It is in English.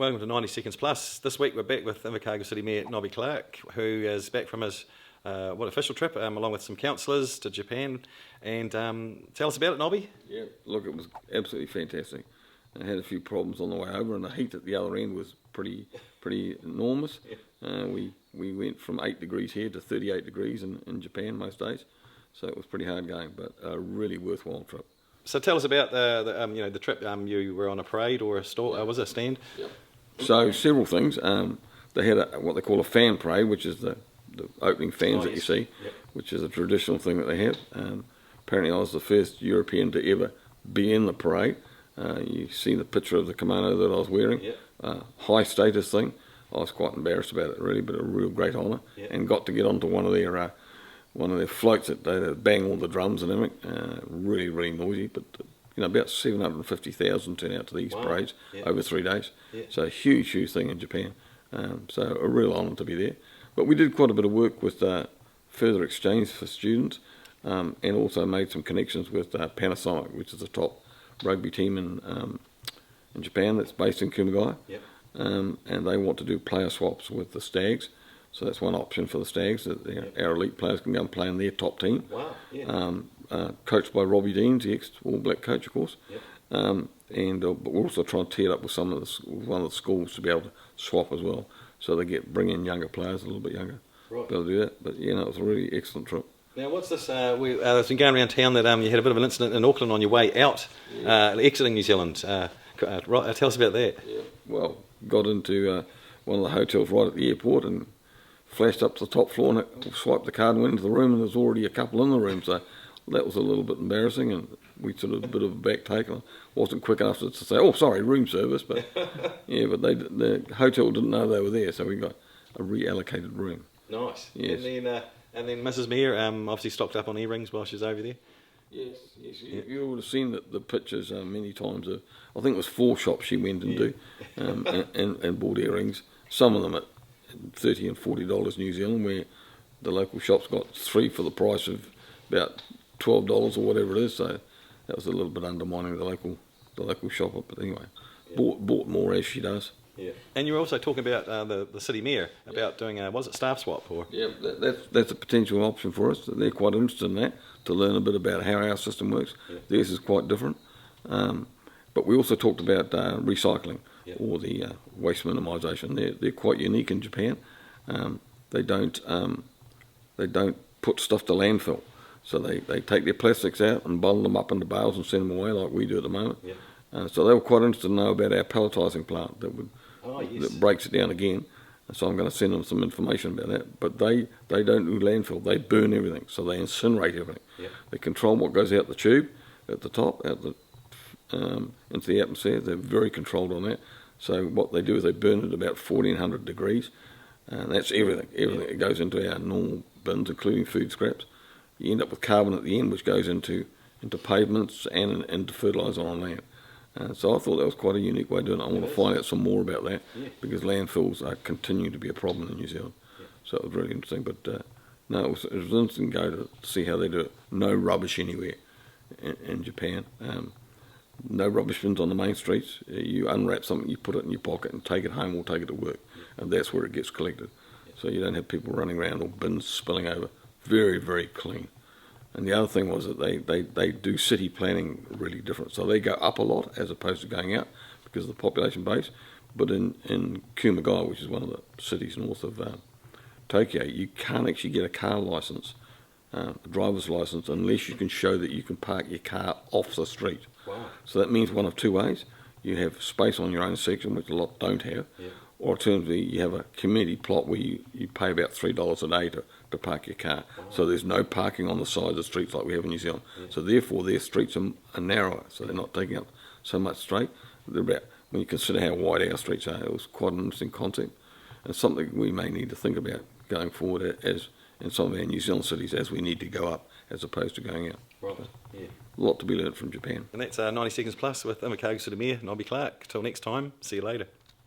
Welcome to 90 Seconds Plus. This week we're back with Invercargill City Mayor Nobby who is back from his official trip along with some councillors to Japan. And tell us about it, Nobby. Yeah, look, it was absolutely fantastic. I had a few problems on the way over, and the heat at the other end was pretty enormous. Yeah. We went from 8 degrees here to 38 degrees in Japan most days, so it was pretty hard going, but a really worthwhile trip. So tell us about the trip. You were on a parade or a store? Was it a stand? Yep. So several things. They had what they call a fan parade, which is the opening fans that you see, yep, which is a traditional thing that they have. Apparently I was the first European to ever be in the parade. You see the picture of the kimono that I was wearing. Yep. High status thing. I was quite embarrassed about it really, but a real great honour. Yep. And got to get onto one of their floats that they bang all the drums and everything. Really noisy, but about 750,000 turn out to these parades. Yep. Over 3 days. Yep. So a huge thing in Japan. So a real honour to be there. But we did quite a bit of work with further exchange for students, and also made some connections with Panasonic, which is the top rugby team in Japan that's based in Kumagaya. Yep. And they want to do player swaps with the Stags. So that's one option for the Stags, that our elite players can go and play in their top team. Wow. Yeah. Coached by Robbie Deans, the ex-All Black coach, of course. Yep. But we're also trying to tee it up with one of the schools to be able to swap as well. So they bring in younger players, a little bit younger, right, to be able to do that. But it was a really excellent trip. Now, what's this? It's been going around town that you had a bit of an incident in Auckland on your way out, exiting New Zealand. Tell us about that. Yeah. Well, got into one of the hotels right at the airport and flashed up to the top floor and swiped the card and went into the room, and there was already a couple in the room. So that was a little bit embarrassing, and we sort of a bit of a back take. I wasn't quick enough to say, "Oh, sorry, room service," but yeah, but the hotel didn't know they were there, so we got a reallocated room. Nice. Yes. And then Mrs. Mayor obviously stocked up on earrings while she was over there. Yes. You would have seen the pictures many times. I think it was 4 shops she went into and bought earrings. Some of them at $30 and $40 New Zealand, where the local shops got 3 for the price of about $12 or whatever it is. So that was a little bit undermining the local shopper. But anyway, bought more as she does. Yeah. And you were also talking about the city mayor about doing was it staff swap or? Yeah, that's a potential option for us. They're quite interested in that, to learn a bit about how our system works. Yeah. Theirs is quite different. But we also talked about recycling, or the waste minimisation. They're quite unique in Japan. They don't put stuff to landfill. So they take their plastics out and bundle them up into bales and send them away like we do at the moment. Yeah. So they were quite interested to know about our pelletising plant that breaks it down again. So I'm going to send them some information about that. But they don't do landfill. They burn everything. So they incinerate everything. Yeah. They control what goes out the tube at the top, into the atmosphere. They're very controlled on that. So what they do is they burn it about 1400 degrees. And that's everything. Everything that goes into our normal bins, including food scraps. You end up with carbon at the end, which goes into pavements and into fertiliser on land. So I thought that was quite a unique way of doing it. I want to find out some more about that, because landfills are continuing to be a problem in New Zealand. Yeah. So it was really interesting. But no, it was interesting to go to see how they do it. No rubbish anywhere in Japan. No rubbish bins on the main streets. You unwrap something, you put it in your pocket and take it home or take it to work. And that's where it gets collected. So you don't have people running around or bins spilling over. Very clean. And the other thing was that they do city planning really different. So they go up a lot as opposed to going out because of the population base. But in Kumagaya, which is one of the cities north of Tokyo, you can't actually get a car licence, a driver's licence, unless you can show that you can park your car off the street. Wow. So that means one of 2 ways. You have space on your own section, which a lot don't have. Yeah. Or alternatively, you have a community plot where you pay about $3 a day to park your car. Oh. So there's no parking on the side of the streets like we have in New Zealand. Yeah. So therefore their streets are narrower, so they're not taking up so much straight. They're about, when you consider how wide our streets are, it was quite an interesting concept, and something we may need to think about going forward as in some of our New Zealand cities as we need to go up as opposed to going out. Right. So, yeah. A lot to be learned from Japan. And that's 90 Seconds Plus with Invercargill City Mayor Nobby. Till next time, see you later.